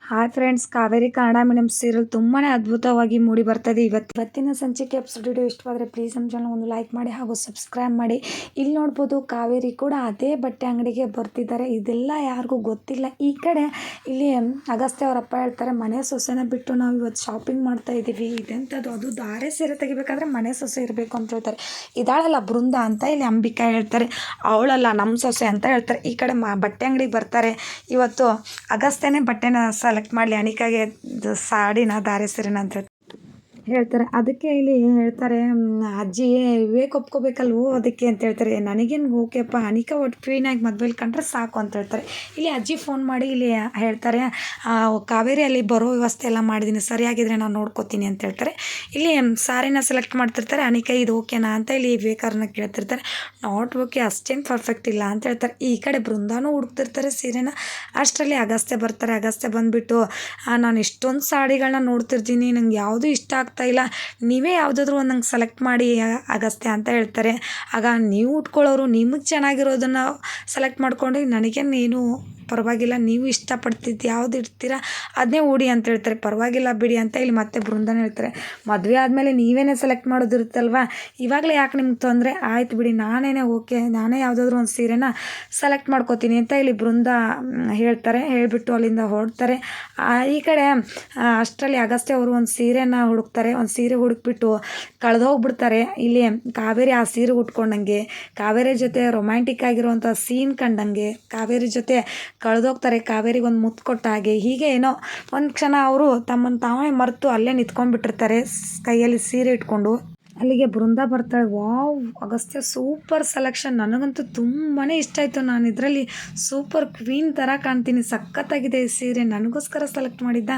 Hi friends, Kaveri Kannada medium serial ತುಂಬಾ ಅದ್ಭುತವಾಗಿ ಮೂಡಿ ಬರ್ತದೆ. ಇವತ್ತಿನ ಸಂಚಿಕೆ ಎಪಿಸೋಡ್ ವಿಡಿಯೋ ಇಷ್ಟವಾದರೆ ಪ್ಲೀಸ್ ನಮ್ಮ ಚಾನಲ್ ಒಂದು ಲೈಕ್ ಮಾಡಿ ಹಾಗೂ ಸಬ್ಸ್ಕ್ರೈಬ್ ಮಾಡಿ. ಇಲ್ಲಿ ನೋಡ್ಬೋದು, ಕಾವೇರಿ ಕೂಡ ಅದೇ ಬಟ್ಟೆ ಅಂಗಡಿಗೆ ಬರ್ತಿದ್ದಾರೆ. ಇದೆಲ್ಲ ಯಾರಿಗೂ ಗೊತ್ತಿಲ್ಲ. ಈ ಕಡೆ ಇಲ್ಲಿ ಅಗಸ್ತ್ಯ ಅವರಪ್ಪ ಹೇಳ್ತಾರೆ, ಮನೆ ಸೊಸೆನ ಬಿಟ್ಟು ನಾವು ಇವತ್ತು ಶಾಪಿಂಗ್ ಮಾಡ್ತಾ ಇದ್ದೀವಿ. ಇದೆಂಥದ್ದು, ಅದು ಧಾರೆ ಸೀರೆ ತೆಗಿಬೇಕಾದ್ರೆ ಮನೆ ಸೊಸೆ ಇರಬೇಕು ಅಂತ ಹೇಳ್ತಾರೆ. ಇದಾಳಲ್ಲ ಬೃಂದ ಅಂತ ಇಲ್ಲಿ ಅಂಬಿಕಾ ಹೇಳ್ತಾರೆ, ಅವಳಲ್ಲ ನಮ್ಮ ಸೊಸೆ ಅಂತ ಹೇಳ್ತಾರೆ. ಈ ಕಡೆ ಬಟ್ಟೆ ಅಂಗಡಿಗೆ ಬರ್ತಾರೆ. ಇವತ್ತು ಅಗಸ್ತ್ಯನೇ ಬಟ್ಟೆನ ಸೆಲೆಕ್ಟ್ ಮಾಡಲಿ, ಅನಿಕಾಗೆ ಸಾಡಿನ ಧಾರೆ ಸೀರೆನ ಅಂತ ಹೇಳ್ತಾರೆ. ಅದಕ್ಕೆ ಇಲ್ಲಿ ಹೇಳ್ತಾರೆ, ಅಜ್ಜಿ ವಿವೇಕ್ ಒಪ್ಕೋಬೇಕಲ್ವೋ ಅದಕ್ಕೆ ಅಂತ ಹೇಳ್ತಾರೆ. ನನಗೇನು ಓಕೆಪ್ಪ, ಅನಿಕಾ ಒಟ್ಟು ಕ್ವೀನಾಗಿ ಮದುವೆಲಿ ಕಂಡ್ರೆ ಸಾಕು ಅಂತ ಹೇಳ್ತಾರೆ. ಇಲ್ಲಿ ಅಜ್ಜಿ ಫೋನ್ ಮಾಡಿ ಇಲ್ಲಿ ಹೇಳ್ತಾರೆ, ಕಾವೇರಿಯಲ್ಲಿ ಬರೋ ವ್ಯವಸ್ಥೆ ಎಲ್ಲ ಮಾಡಿದ್ದೀನಿ, ಸರಿಯಾಗಿದ್ರೆ ನಾನು ನೋಡ್ಕೋತೀನಿ ಅಂತ ಹೇಳ್ತಾರೆ. ಇಲ್ಲಿ ಸಾರಿನ ಸೆಲೆಕ್ಟ್ ಮಾಡ್ತಿರ್ತಾರೆ. ಅನಿಕಾ ಇದು ಓಕೆನಾ ಅಂತ ಇಲ್ಲಿ ವಿವೇಕರನ್ನ ಕೇಳ್ತಿರ್ತಾರೆ. ನಾಟ್ ಓಕೆ, ಅಷ್ಟೇನು ಪರ್ಫೆಕ್ಟ್ ಇಲ್ಲ ಅಂತ ಹೇಳ್ತಾರೆ. ಈ ಕಡೆ ಬೃಂದಾನು ಹುಡುಕ್ತಿರ್ತಾರೆ ಸೀರೆನ. ಅಷ್ಟರಲ್ಲಿ ಅಗಸ್ತ್ಯ ಬರ್ತಾರೆ. ಅಗಸ್ತ್ಯ ಬಂದುಬಿಟ್ಟು, ನಾನು ಇಷ್ಟೊಂದು ಸಾಡಿಗಳನ್ನ ನೋಡ್ತಿರ್ತೀನಿ, ನಂಗೆ ಯಾವುದೂ ಇಷ್ಟ ಇಲ್ಲ, ನೀವೇ ಯಾವುದಾದ್ರೂ ಒಂದು ನಂಗೆ ಸೆಲೆಕ್ಟ್ ಮಾಡಿ ಅಗಸ್ತ್ಯ ಅಂತ ಹೇಳ್ತಾರೆ. ಆಗ ನೀವು ಉಟ್ಕೊಳ್ಳೋರು ನಿಮಗೆ ಚೆನ್ನಾಗಿರೋದನ್ನು ಸೆಲೆಕ್ಟ್ ಮಾಡ್ಕೊಂಡು, ನನಗೇನು ಪರವಾಗಿಲ್ಲ, ನೀವು ಇಷ್ಟಪಡ್ತಿದ್ದು ಯಾವ್ದು ಇಡ್ತೀರಾ ಅದನ್ನೇ ಉಡಿ ಅಂತ ಹೇಳ್ತಾರೆ. ಪರವಾಗಿಲ್ಲ ಬಿಡಿ ಅಂತ ಇಲ್ಲಿ ಮತ್ತೆ ಬೃಂದನ ಹೇಳ್ತಾರೆ, ಮದುವೆ ಆದಮೇಲೆ ನೀವೇನೇ ಸೆಲೆಕ್ಟ್ ಮಾಡೋದಿರುತ್ತಲ್ವ, ಇವಾಗಲೇ ಯಾಕೆ ನಿಮ್ಗೆ ತೊಂದರೆ, ಆಯ್ತು ಬಿಡಿ, ನಾನೇ ಯಾವುದಾದ್ರೂ ಒಂದು ಸೀರೆನ ಸೆಲೆಕ್ಟ್ ಮಾಡ್ಕೋತೀನಿ ಅಂತ ಇಲ್ಲಿ ಬೃಂದ ಹೇಳ್ತಾರೆ. ಹೇಳಿಬಿಟ್ಟು ಅಲ್ಲಿಂದ ಹೊರಡ್ತಾರೆ. ಈ ಕಡೆ ಅಷ್ಟರಲ್ಲಿ ಅಗಸ್ತ್ಯ ಅವರು ಒಂದು ಸೀರೆನ ಹುಡುಕ್ತಾರೆ. ಒಂದು ಸೀರೆ ಹುಡುಕ್ಬಿಟ್ಟು ಕಳೆದೋಗ್ಬಿಡ್ತಾರೆ. ಇಲ್ಲಿ ಕಾವೇರಿ ಆ ಸೀರೆ ಉಟ್ಕೊಂಡಂಗೆ, ಕಾವೇರಿ ಜೊತೆ ರೊಮ್ಯಾಂಟಿಕ್ ಆಗಿರುವಂಥ ಸೀನ್ ಕಂಡಂಗೆ, ಕಾವೇರಿ ಜೊತೆ ಕಳೆದೋಗ್ತಾರೆ. ಕಾವೇರಿಗೆ ಒಂದು ಮುತ್ತು ಕೊಟ್ಟ ಹಾಗೆ, ಹೀಗೆ ಏನೋ ಒಂದು ಕ್ಷಣ ಅವರು ತಮ್ಮನ್ನು ತಾವೇ ಮರೆತು ಅಲ್ಲೇ ನಿಂತ್ಕೊಂಡ್ಬಿಟ್ಟಿರ್ತಾರೆ, ಕೈಯಲ್ಲಿ ಸೀರೆ ಇಟ್ಕೊಂಡು. ಅಲ್ಲಿಗೆ ಬೃಂದ ಬರ್ತಾಳೆ. ವಾವ್, ಅಗಸ್ತ್ಯ ಸೂಪರ್ ಸೆಲೆಕ್ಷನ್, ನನಗಂತೂ ತುಂಬಾ ಇಷ್ಟ ಆಯಿತು, ನಾನು ಇದರಲ್ಲಿ ಸೂಪರ್ ಕ್ವೀನ್ ಥರ ಕಾಣ್ತೀನಿ, ಸಖತ್ತಾಗಿದೆ ಈ ಸೀರೆ, ನನಗೋಸ್ಕರ ಸೆಲೆಕ್ಟ್ ಮಾಡಿದ್ದ.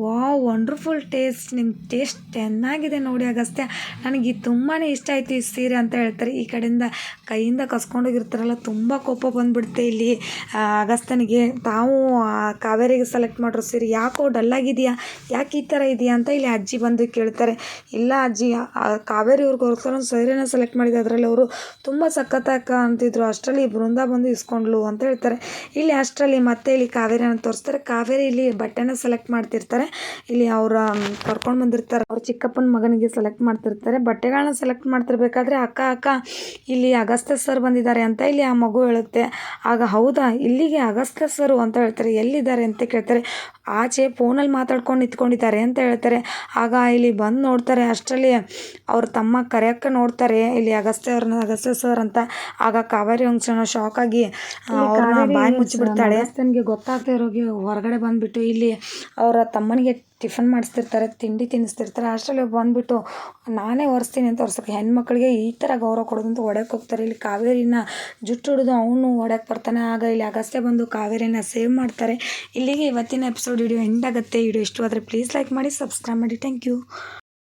ವಾವ್, ವಂಡರ್ಫುಲ್ ಟೇಸ್ಟ್, ನಿಮ್ಮ ಟೇಸ್ಟ್ ಚೆನ್ನಾಗಿದೆ ನೋಡಿ ಅಗಸ್ತ್ಯ, ನನಗೆ ತುಂಬಾ ಇಷ್ಟ ಆಯಿತು ಈ ಸೀರೆ ಅಂತ ಹೇಳ್ತಾರೆ. ಈ ಕಡೆಯಿಂದ ಕೈಯಿಂದ ಕಸ್ಕೊಂಡೋಗಿರ್ತಾರಲ್ಲ, ತುಂಬ ಕೋಪ ಬಂದುಬಿಡುತ್ತೆ ಇಲ್ಲಿ ಅಗಸ್ತ್ಯನಿಗೆ. ತಾವು ಕಾವೇರಿಗೆ ಸೆಲೆಕ್ಟ್ ಮಾಡಿರೋ ಸೀರೆ ಯಾಕೋ ಡಲ್ಲಾಗಿದೆಯಾ, ಯಾಕೆ ಈ ಥರ ಇದೆಯಾ ಅಂತ ಇಲ್ಲಿ ಅಜ್ಜಿ ಬಂದು ಕೇಳ್ತಾರೆ. ಇಲ್ಲ ಅಜ್ಜಿ, ಕಾವೇರಿ ಅವ್ರಿಗೋಸ್ಕರ ಒಂದು ಸೀರೆನ ಸೆಲೆಕ್ಟ್ ಮಾಡಿದೆ, ಅದರಲ್ಲಿ ಅವರು ತುಂಬ ಸಖತ್ತಾಗಿ ಅಂತಿದ್ರು, ಅಷ್ಟರಲ್ಲಿ ಬೃಂದ ಬಂದು ಇಸ್ಕೊಂಡ್ಲು ಅಂತ ಹೇಳ್ತಾರೆ. ಇಲ್ಲಿ ಅಷ್ಟರಲ್ಲಿ ಮತ್ತೆ ಇಲ್ಲಿ ಕಾವೇರಿನ ತೋರಿಸ್ತಾರೆ. ಕಾವೇರಿ ಇಲ್ಲಿ ಬಟ್ಟೆನ ಸೆಲೆಕ್ಟ್ ಮಾಡ್ತಿರ್ತಾರೆ. ಇಲ್ಲಿ ಅವರ ಕರ್ಕೊಂಡು ಬಂದಿರ್ತಾರೆ, ಅವ್ರ ಚಿಕ್ಕಪ್ಪನ ಮಗನಿಗೆ ಸೆಲೆಕ್ಟ್ ಮಾಡ್ತಿರ್ತಾರೆ. ಬಟ್ಟೆಗಳನ್ನ ಸೆಲೆಕ್ಟ್ ಮಾಡ್ತಿರ್ಬೇಕಾದ್ರೆ ಅಕ್ಕ ಇಲ್ಲಿ ಅಗಸ್ತ್ಯ ಸರ್ ಬಂದಿದ್ದಾರೆ ಅಂತ ಇಲ್ಲಿ ಆ ಮಗು ಹೇಳುತ್ತೆ. ಆಗ ಹೌದಾ, ಇಲ್ಲಿಗೆ ಅಗಸ್ತ್ಯ ಸರು ಅಂತ ಹೇಳ್ತಾರೆ. ಎಲ್ಲಿದ್ದಾರೆ ಅಂತ ಕೇಳ್ತಾರೆ. ಆಚೆ ಫೋನಲ್ಲಿ ಮಾತಾಡ್ಕೊಂಡು ನಿಂತ್ಕೊಂಡಿದ್ದಾರೆ ಅಂತ ಹೇಳ್ತಾರೆ. ಆಗ ಇಲ್ಲಿ ಬಂದು ನೋಡ್ತಾರೆ. ಅಷ್ಟರಲ್ಲಿ ಅವ್ರ ತಮ್ಮ ಕರೆಯೋಕ್ಕೆ ನೋಡ್ತಾರೆ ಇಲ್ಲಿ ಅಗಸ್ತ್ಯ ಸರ್ ಅಂತ. ಆಗ ಕಾವೇರಿ ಒಂದು ಕ್ಷಣ ಶಾಕ್ ಆಗಿ ಅವ್ರನ್ನ ಬಾಯಿ ಮುಚ್ಚಿಬಿಡ್ತಾಳೆ. ಅಗಸ್ತ್ಯನಿಗೆ ಗೊತ್ತಾಗ್ತಾ ಇರೋಗಿ ಹೊರಗಡೆ ಬಂದುಬಿಟ್ಟು ಇಲ್ಲಿ ಅವರ ತಮ್ಮನಿಗೆ ಟಿಫನ್ ಮಾಡಿಸ್ತಿರ್ತಾರೆ, ತಿಂಡಿ ತಿನ್ನಿಸ್ತಿರ್ತಾರೆ. ಅಷ್ಟರಲ್ಲಿ ಬಂದುಬಿಟ್ಟು ನಾನೇ ಒರೆಸ್ತೀನಿ ಅಂತ ಒರ್ಸೋಕ್ಕೆ, ಹೆಣ್ಮಕ್ಳಿಗೆ ಈ ಥರ ಗೌರವ ಕೊಡೋದಂತ ಹೊಡೆಯೋಕೆ ಹೋಗ್ತಾರೆ. ಇಲ್ಲಿ ಕಾವೇರಿನ ಜುಟ್ಟು ಹಿಡಿದು ಅವನು ಹೊಡೆಯೋಕೆ ಬರ್ತಾನೆ. ಆಗ ಇಲ್ಲಿ ಅಗಸ್ತ್ಯ ಬಂದು ಕಾವೇರಿನ ಸೇವ್ ಮಾಡ್ತಾರೆ. ಇಲ್ಲಿಗೆ ಇವತ್ತಿನ ಎಪಿಸೋಡ್ ವಿಡಿಯೋ ಎಂಡ್ ಆಗುತ್ತೆ. ವಿಡಿಯೋ ಇಷ್ಟವಾದರೆ ಪ್ಲೀಸ್ ಲೈಕ್ ಮಾಡಿ, ಸಬ್ಸ್ಕ್ರೈಬ್ ಮಾಡಿ. Thank you.